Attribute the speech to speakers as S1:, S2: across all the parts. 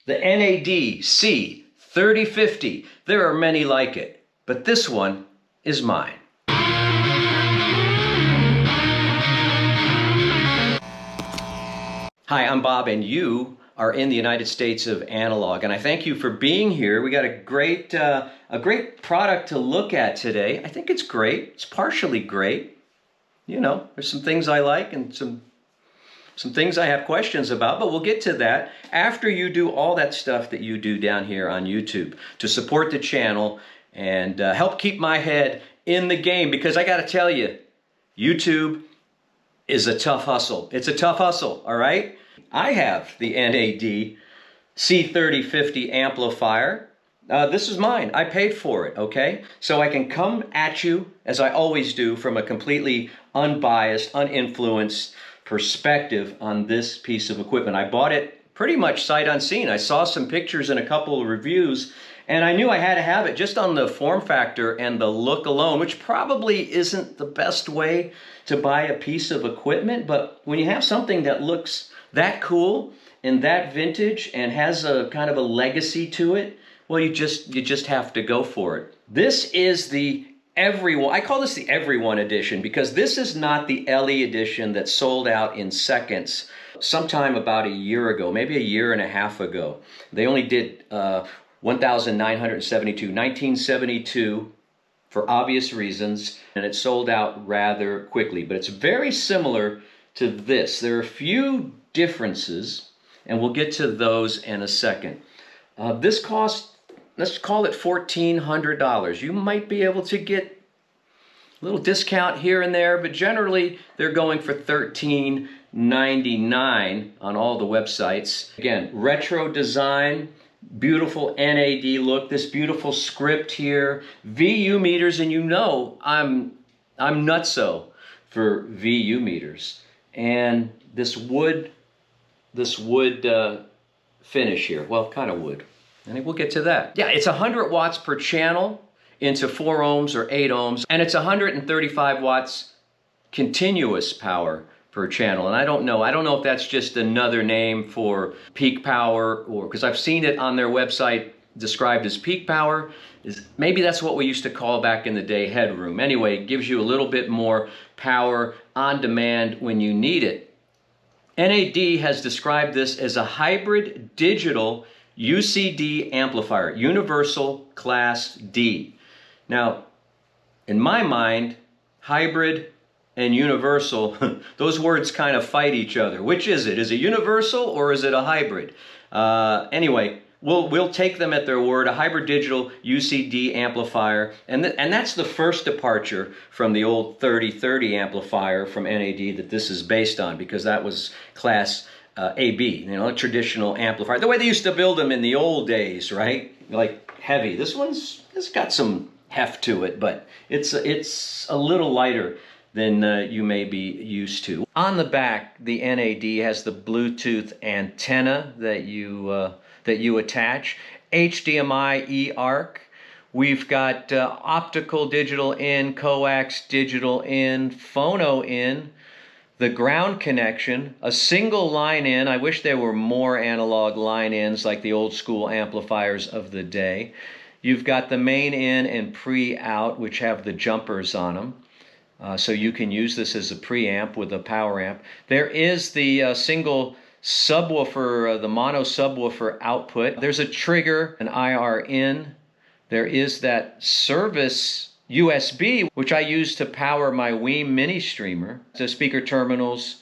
S1: The NAD c3050. There are many like it, but this one is mine. Hi, I'm Bob, and you are in the United States of Analog, and I thank you for being here. We got a great product to look at today. I think it's great. It's partially great. You know, there's some things I like and some things I have questions about, but we'll get to that after you do all that stuff that you do down here on YouTube to support the channel and help keep my head in the game, because I got to tell you, YouTube is a tough hustle. It's a tough hustle, all right? I have the NAD c3050 amplifier. This is mine. I paid for it, okay? So I can come at you, as I always do, from a completely unbiased, uninfluenced perspective on this piece of equipment. I bought it pretty much sight unseen. I saw some pictures and a couple of reviews, and I knew I had to have it just on the form factor and the look alone, which probably isn't the best way to buy a piece of equipment, but when you have something that looks that cool and that vintage and has a kind of a legacy to it, well, you just have to go for it. This is the everyone, I call this the everyone edition, because this is not the LE edition that sold out in seconds sometime about a year ago, maybe a year and a half ago. They only did 1972 for obvious reasons, and it sold out rather quickly, but it's very similar to this. There are a few differences, and we'll get to those in a second. This cost, let's call it $1,400. You might be able to get a little discount here and there, but generally they're going for $13.99 on all the websites. Again, retro design, beautiful NAD look, this beautiful script here, VU meters, and you know I'm nutso for VU meters. And this wood finish here, well, kind of wood. I think we'll get to that. Yeah, it's 100 watts per channel into 4 ohms or 8 ohms, and it's 135 watts continuous power per channel. And I don't know if that's just another name for peak power, or because I've seen it on their website described as peak power. Maybe that's what we used to call back in the day headroom. Anyway, it gives you a little bit more power on demand when you need it. NAD has described this as a hybrid digital UCD amplifier, Universal Class D. Now, in my mind, hybrid and universal, those words kind of fight each other. Which is it? Is it universal or is it a hybrid? Anyway, we'll take them at their word, a hybrid digital UCD amplifier, and that's the first departure from the old 3030 amplifier from NAD that this is based on, because that was class AB, you know, a traditional amplifier, the way they used to build them in the old days, right? Like heavy. It's got some heft to it, but it's a little lighter than you may be used to. On the back, the NAD has the Bluetooth antenna that you attach, HDMI eARC. We've got optical digital in, coax digital in, phono in, the ground connection, a single line in. I wish there were more analog line ins like the old school amplifiers of the day. You've got the main in and pre-out, which have the jumpers on them. So you can use this as a preamp with a power amp. There is the single subwoofer, the mono subwoofer output. There's a trigger, an IR in. There is that service USB, which I use to power my WIIM mini streamer. The speaker terminals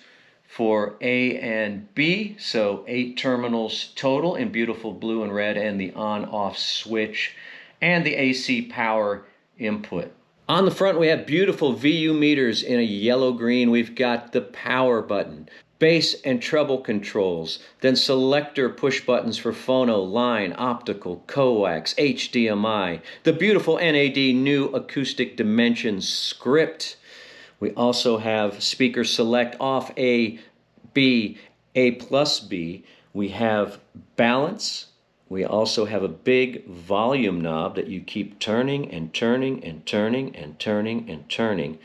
S1: for A and B, so 8 terminals total in beautiful blue and red, and the on-off switch, and the AC power input. On the front, we have beautiful VU meters in a yellow-green. We've got the power button, bass and treble controls, then selector push buttons for phono, line, optical, coax, HDMI, the beautiful NAD new acoustic dimensions script. We also have speaker select off A, B, A plus B. We have balance. We also have a big volume knob that you keep turning and turning and turning and turning and turning.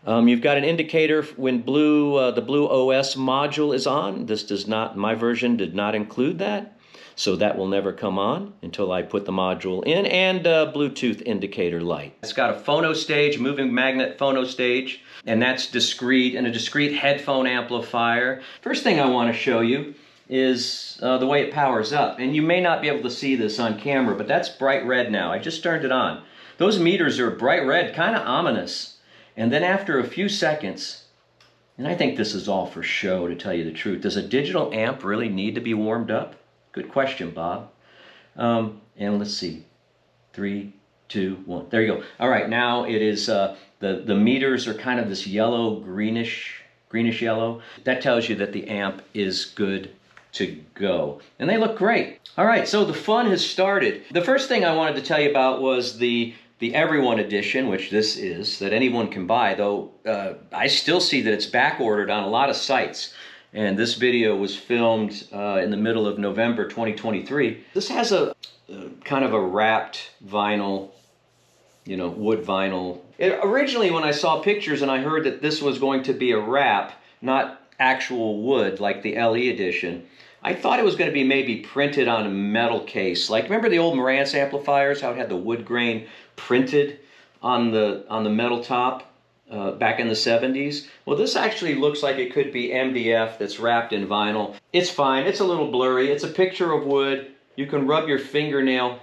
S1: You've got an indicator when the Blue OS module is on. This does not, my version did not include that. So that will never come on until I put the module in, and a Bluetooth indicator light. It's got a phono stage, moving magnet phono stage, and that's discrete, and a discrete headphone amplifier. First thing I want to show you is the way it powers up. And you may not be able to see this on camera, but that's bright red now. I just turned it on. Those meters are bright red, kind of ominous. And then after a few seconds, and I think this is all for show to tell you the truth, does a digital amp really need to be warmed up? Good question, Bob. And let's see, 3, 2, 1. There you go. All right, now it is, the meters are kind of this yellow, greenish yellow. That tells you that the amp is good to go. And they look great. All right, so the fun has started. The first thing I wanted to tell you about was the Everyone edition, which this is, that anyone can buy, though I still see that it's back ordered on a lot of sites. And this video was filmed in the middle of November 2023. This has a kind of a wrapped vinyl, you know, wood vinyl. Originally, when I saw pictures and I heard that this was going to be a wrap, not actual wood like the LE edition, I thought it was going to be maybe printed on a metal case. Like, remember the old Marantz amplifiers, how it had the wood grain printed on the metal top back in the 70s? Well, this actually looks like it could be MDF that's wrapped in vinyl. It's fine. It's a little blurry. It's a picture of wood. You can rub your fingernail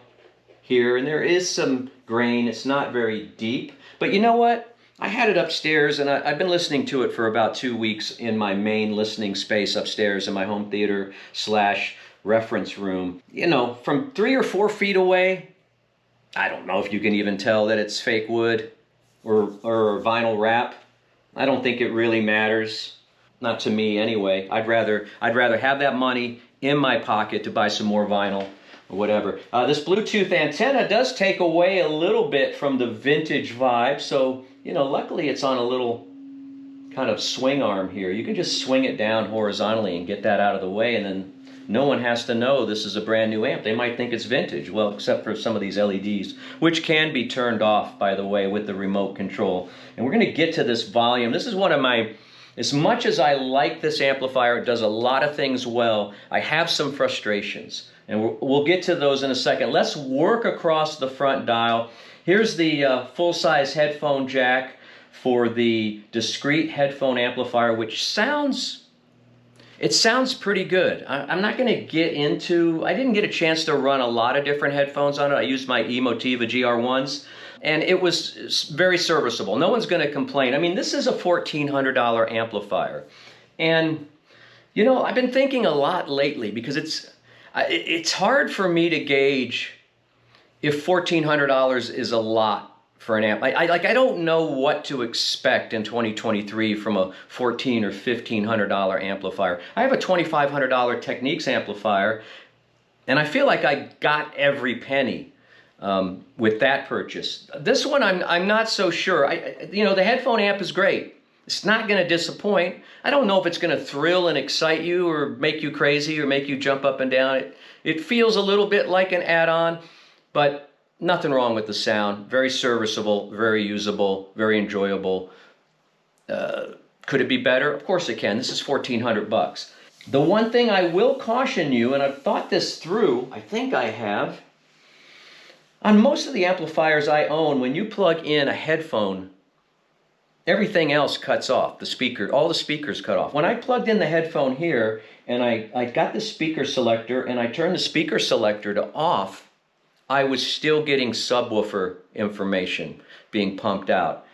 S1: here, and there is some grain. It's not very deep. But you know what? I had it upstairs, and I've been listening to it for about 2 weeks in my main listening space upstairs in my home theater / reference room. You know, from 3 or 4 feet away, I don't know if you can even tell that it's fake wood or vinyl wrap. I don't think it really matters. Not to me anyway. I'd rather have that money in my pocket to buy some more vinyl or whatever. This Bluetooth antenna does take away a little bit from the vintage vibe, so you know, luckily it's on a little kind of swing arm here. You can just swing it down horizontally and get that out of the way, and then no one has to know this is a brand new amp. They might think it's vintage, well, except for some of these LEDs, which can be turned off, by the way, with the remote control. And we're going to get to this volume. This is one of my, as much as I like this amplifier, it does a lot of things well, I have some frustrations. And we'll get to those in a second. Let's work across the front dial. Here's the full-size headphone jack for the discrete headphone amplifier, which sounds pretty good. I'm not going to get into, I didn't get a chance to run a lot of different headphones on it. I used my Emotiva GR1s, and it was very serviceable. No one's going to complain. I mean, this is a $1,400 amplifier. And, you know, I've been thinking a lot lately because it's hard for me to gauge if $1,400 is a lot for an amp. I don't know what to expect in 2023 from a $1,400 or $1,500 amplifier. I have a $2,500 Techniques amplifier, and I feel like I got every penny with that purchase. This one, I'm not so sure. You know, the headphone amp is great. It's not going to disappoint. I don't know if it's going to thrill and excite you or make you crazy or make you jump up and down. It feels a little bit like an add-on, but nothing wrong with the sound. Very serviceable, very usable, very enjoyable. Could it be better? Of course it can. This is $1,400. The one thing I will caution you, and I've thought this through, I think I have, on most of the amplifiers I own, when you plug in a headphone, everything else cuts off. The speaker, all the speakers cut off. When I plugged in the headphone here, and I got the speaker selector, and I turned the speaker selector to off, I was still getting subwoofer information being pumped out.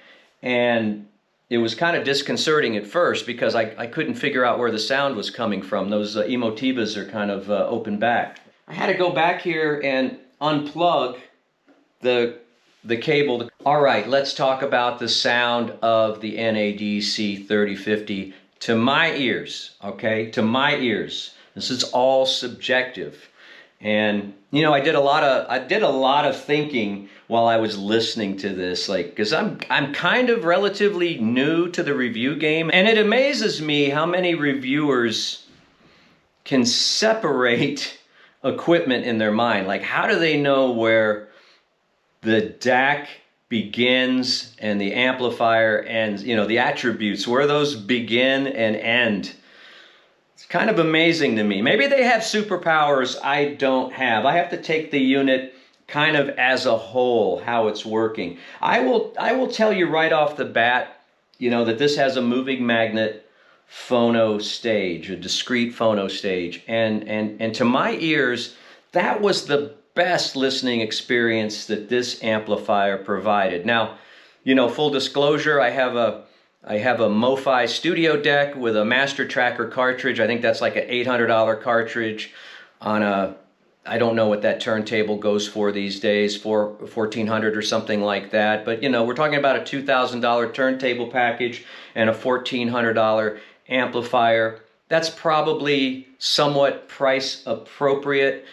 S1: And it was kind of disconcerting at first because I couldn't figure out where the sound was coming from. Those Emotivas are kind of open back. I had to go back here and unplug the cable. All right, let's talk about the sound of the NAD c3050 to my ears, okay? To my ears. This is all subjective. And you know, I did a lot of thinking while I was listening to this, like, because I'm kind of relatively new to the review game, and it amazes me how many reviewers can separate equipment in their mind. Like, how do they know where the DAC begins and the amplifier ends? You know, the attributes, where those begin and end. It's kind of amazing to me. Maybe they have superpowers I don't have. I have to take the unit kind of as a whole, how it's working. I will tell you right off the bat, you know, that this has a moving magnet phono stage, a discrete phono stage. And to my ears, that was the best listening experience that this amplifier provided. Now, you know, full disclosure, I have a MoFi studio deck with a master tracker cartridge. I think that's like an $800 cartridge on a, I don't know what that turntable goes for these days, for $1,400 or something like that. But you know, we're talking about a $2,000 turntable package and a $1,400 amplifier. That's probably somewhat price appropriate.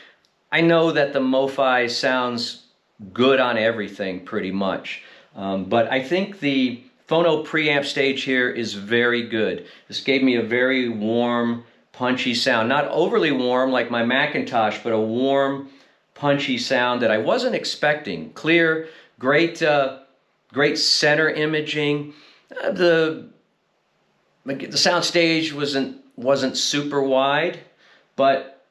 S1: I know that the MoFi sounds good on everything pretty much, but I think the Phono preamp stage here is very good. This gave me a very warm, punchy sound. Not overly warm like my Macintosh, but a warm, punchy sound that I wasn't expecting. Clear, great, great center imaging. The sound stage wasn't super wide, but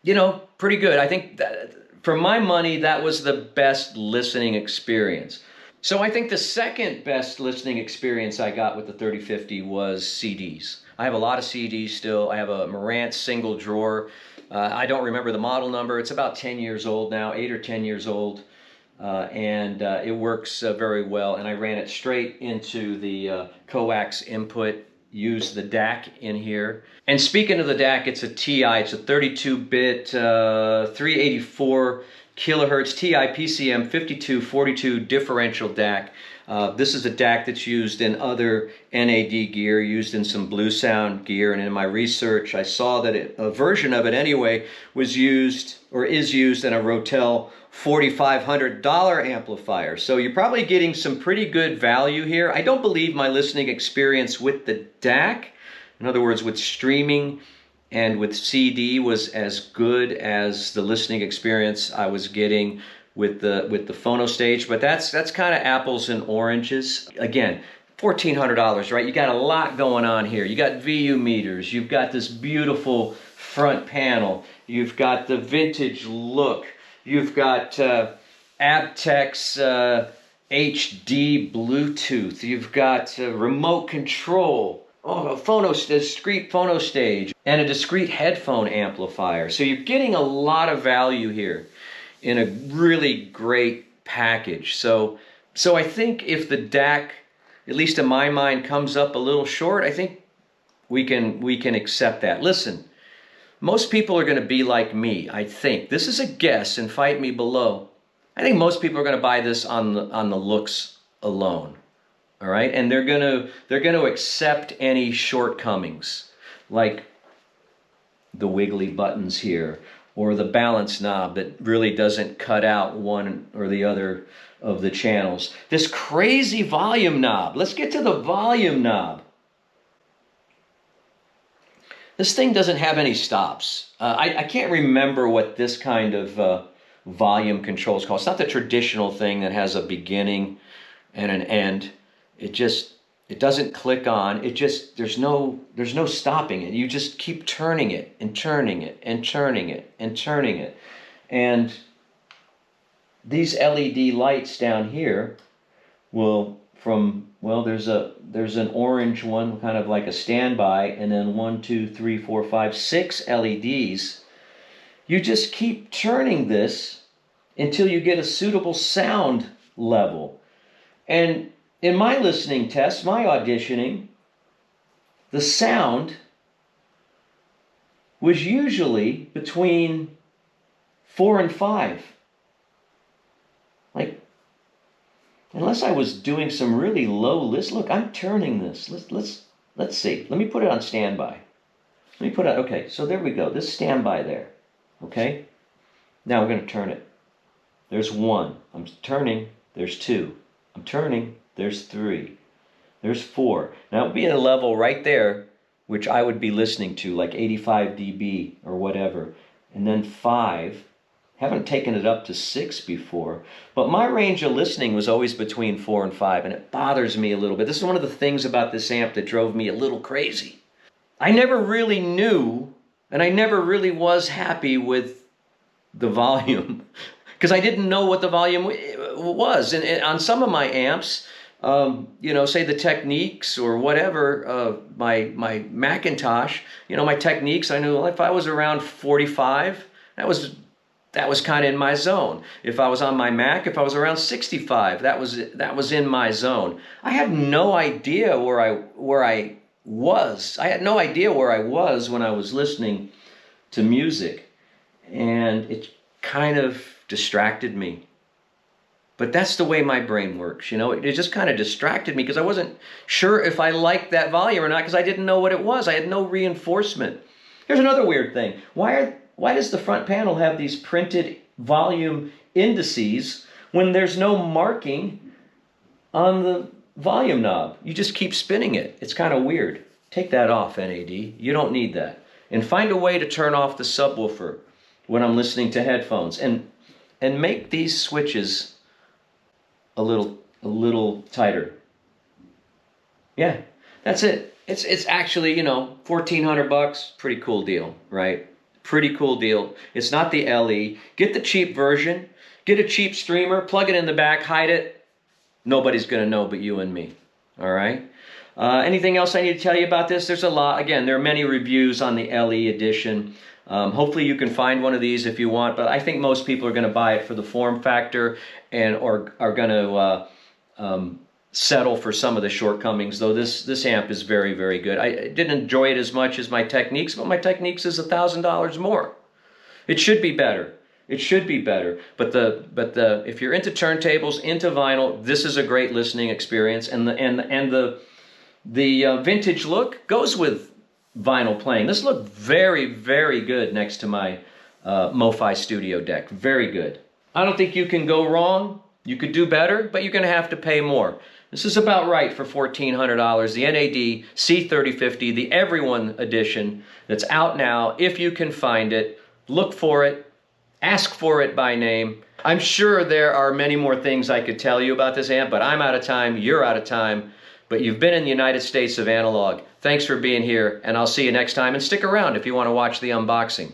S1: you know, pretty good. I think that, for my money, that was the best listening experience. So I think the second best listening experience I got with the 3050 was CDs. I have a lot of CDs still. I have a Marantz single drawer. I don't remember the model number. It's about 10 years old now, 8 or 10 years old. And it works very well. And I ran it straight into the coax input, used the DAC in here. And speaking of the DAC, it's a TI. It's a 32-bit, 384 kilohertz TI PCM 5242 differential DAC. This is a DAC that's used in other NAD gear, used in some Blue Sound gear, and in my research I saw that a version of it anyway was used, or is used, in a Rotel $4,500 amplifier. So you're probably getting some pretty good value here. I don't believe my listening experience with the DAC, in other words with streaming and with CD, was as good as the listening experience I was getting with the Phono stage, but that's kind of apples and oranges. Again, $1,400, right? You got a lot going on here. You got VU meters, you've got this beautiful front panel, you've got the vintage look, you've got Abtex HD Bluetooth, you've got remote control, a discrete phono stage, and a discrete headphone amplifier. So you're getting a lot of value here in a really great package. So I think if the DAC, at least in my mind, comes up a little short, I think we can accept that. Listen, most people are going to be like me, I think. This is a guess, and fight me below. I think most people are going to buy this on the looks alone. All right, and they're gonna accept any shortcomings, like the wiggly buttons here, or the balance knob that really doesn't cut out one or the other of the channels. This crazy volume knob. Let's get to the volume knob. This thing doesn't have any stops. I can't remember what this kind of volume control is called. It's not the traditional thing that has a beginning and an end. It doesn't click on. There's no stopping it. You just keep turning it and turning it and turning it and turning it. And these LED lights down here will, there's an orange one, kind of like a standby, and then 1, 2, 3, 4, 5, 6 LEDs. You just keep turning this until you get a suitable sound level. And in my listening tests, my auditioning, the sound was usually between 4 and 5. Like, unless I was doing some really low list. Look, I'm turning this. Let's see. Let me put it on standby. Let me put it. Okay, so there we go. This standby there. Okay. Now we're going to turn it. There's 1. I'm turning. There's 2. I'm turning. There's 3. There's 4. Now it would be at a level right there, which I would be listening to, like 85 dB or whatever. And then 5. Haven't taken it up to 6 before. But my range of listening was always between 4 and 5, and it bothers me a little bit. This is one of the things about this amp that drove me a little crazy. I never really knew, and I never really was happy with the volume because I didn't know what the volume was. And on some of my amps, you know, say the Techniques or whatever, my Macintosh, you know, my Techniques, I knew, well, if I was around 45, that was kind of in my zone. If I was on my Mac, if I was around 65, that was in my zone. I had no idea where I was. I had no idea where I was when I was listening to music, and it kind of distracted me. But that's the way my brain works, you know. It just kind of distracted me because I wasn't sure if I liked that volume or not because I didn't know what it was. I had no reinforcement. Here's another weird thing. Why does the front panel have these printed volume indices when there's no marking on the volume knob? You just keep spinning it. It's kind of weird. Take that off, NAD. You don't need that. And find a way to turn off the subwoofer when I'm listening to headphones. And make these switches a little tighter. Yeah, that's it. It's actually, you know, $1,400, pretty cool deal, right? Pretty cool deal. It's not the LE. Get the cheap version. Get a cheap streamer, plug it in the back, hide it. Nobody's gonna know but you and me, all right? Anything else I need to tell you about this? There's a lot. Again, there are many reviews on the LE edition. Hopefully you can find one of these if you want, but I think most people are going to buy it for the form factor and or are going to settle for some of the shortcomings, though this amp is very, very good. I didn't enjoy it as much as my Techniques, but my Techniques is $1,000 more. It should be better. It should be better. But if you're into turntables, into vinyl, this is a great listening experience, and the vintage look goes with vinyl playing. This looked very, very good next to my MoFi Studio deck. Very good. I don't think you can go wrong. You could do better, but you're going to have to pay more. This is about right for $1,400. The NAD C3050, the Everyone edition that's out now. If you can find it, look for it. Ask for it by name. I'm sure there are many more things I could tell you about this amp, but I'm out of time. You're out of time. But you've been in the United States of analog. Thanks for being here, and I'll see you next time. And stick around if you want to watch the unboxing.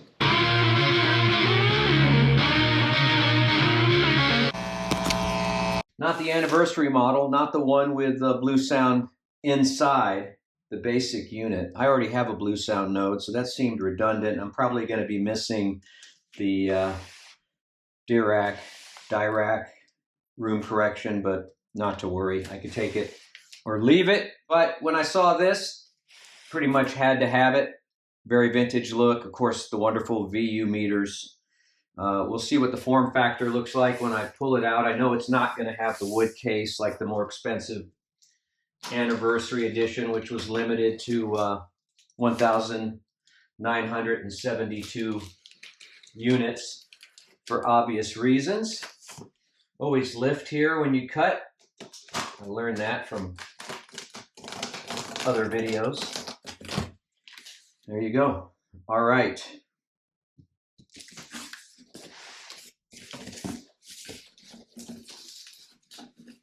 S1: Not the anniversary model, not the one with Blue Sound inside the basic unit. I already have a Blue Sound node, so that seemed redundant. I'm probably going to be missing the DACS room correction, but not to worry. I could take it or leave it. But when I saw this, pretty much had to have it. Very vintage look. Of course, the wonderful VU meters. We'll see what the form factor looks like when I pull it out. I know it's not going to have the wood case like the more expensive anniversary edition, which was limited to 1,972 units for obvious reasons. Always lift here when you cut. I learned that from other videos. There you go. All right.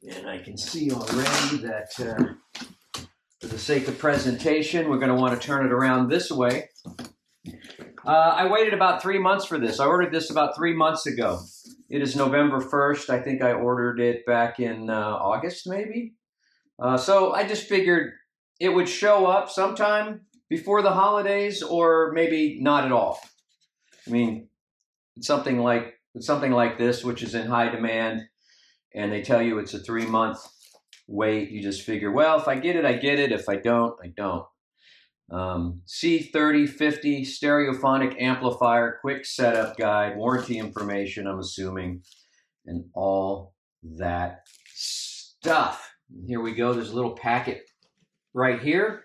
S1: And I can see already that for the sake of presentation, we're going to want to turn it around this way. I waited about 3 months for this. I ordered this about 3 months ago. It is November 1st. I think I ordered it back in August, maybe. So I just figured it would show up sometime before the holidays, or maybe not at all. I mean, it's something like this, which is in high demand, and they tell you it's a 3-month wait. You just figure, well, if I get it, I get it. If I don't, I don't. C3050 stereophonic amplifier, quick setup guide, warranty information, I'm assuming, and all that stuff. Here we go. There's a little packet right here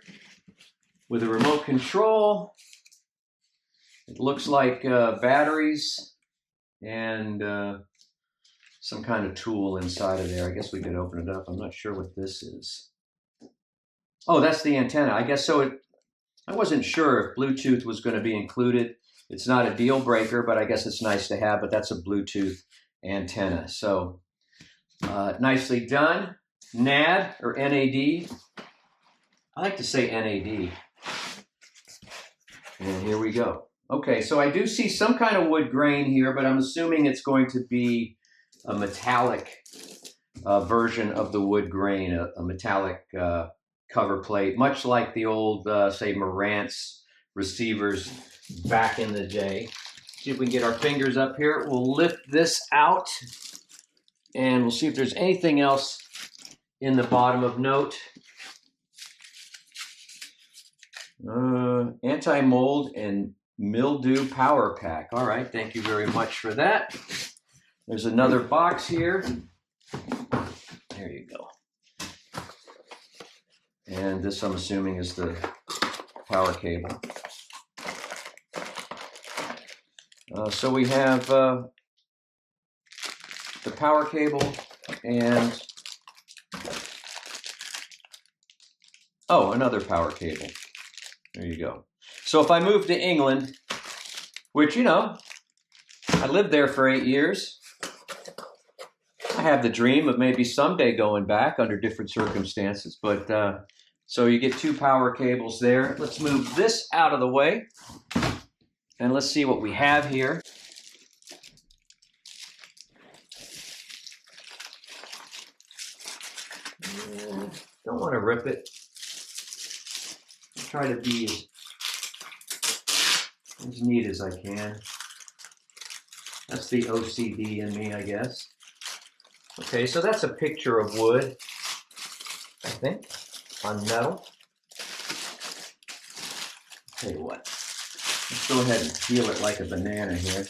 S1: with a remote control. It looks like batteries and some kind of tool inside of there. I guess we could open it up. I'm not sure what this is. Oh, that's the antenna. I guess so. I wasn't sure if Bluetooth was going to be included. It's not a deal breaker, but I guess it's nice to have, but that's a Bluetooth antenna. So nicely done. NAD or NAD. I like to say NAD. And here we go. Okay, so I do see some kind of wood grain here, but I'm assuming it's going to be a metallic version of the wood grain, a metallic cover plate, much like the old, say, Marantz receivers back in the day. See if we can get our fingers up here. We'll lift this out, and we'll see if there's anything else in the bottom of note. Anti-mold and mildew power pack. All right, thank you very much for that. There's another box here. There you go. And this, I'm assuming, is the power cable. So we have the power cable and, oh, another power cable. There you go. So if I move to England, which, you know, I lived there for 8 years, I have the dream of maybe someday going back under different circumstances. But so you get 2 power cables there. Let's move this out of the way. And let's see what we have here. Don't want to rip it. I'll try to be as neat as I can. That's the OCD in me, I guess. Okay, so that's a picture of wood, I think, on metal. Tell you what. Let's go ahead and peel it like a banana here.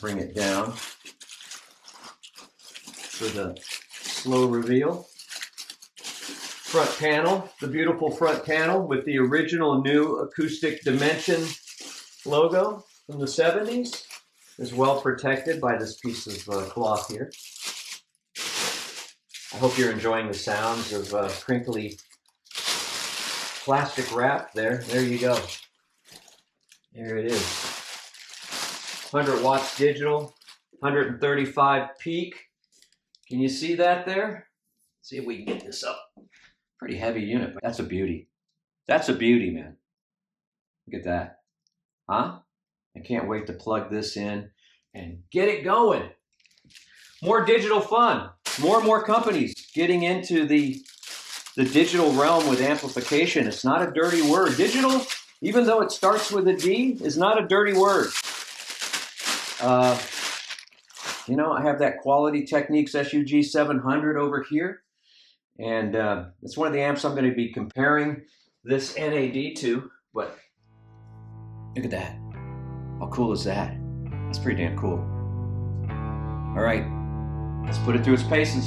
S1: Bring it down for the slow reveal. Front panel, the beautiful front panel with the original new acoustic dimension logo from the 70s is well protected by this piece of cloth here. I hope you're enjoying the sounds of crinkly plastic wrap there. There you go. There it is. 100 watts digital, 135 peak. Can you see that there? Let's see if we can get this up. Pretty heavy unit, but that's a beauty. That's a beauty, man. Look at that. Huh? I can't wait to plug this in and get it going. More digital fun. More and more companies getting into the digital realm with amplification. It's not a dirty word. Digital, even though it starts with a D, is not a dirty word. You know, I have that Quality Techniques SUG 700 over here. And it's one of the amps I'm going to be comparing this NAD to. But look at that. How cool is that? That's pretty damn cool. All right, let's put it through its paces.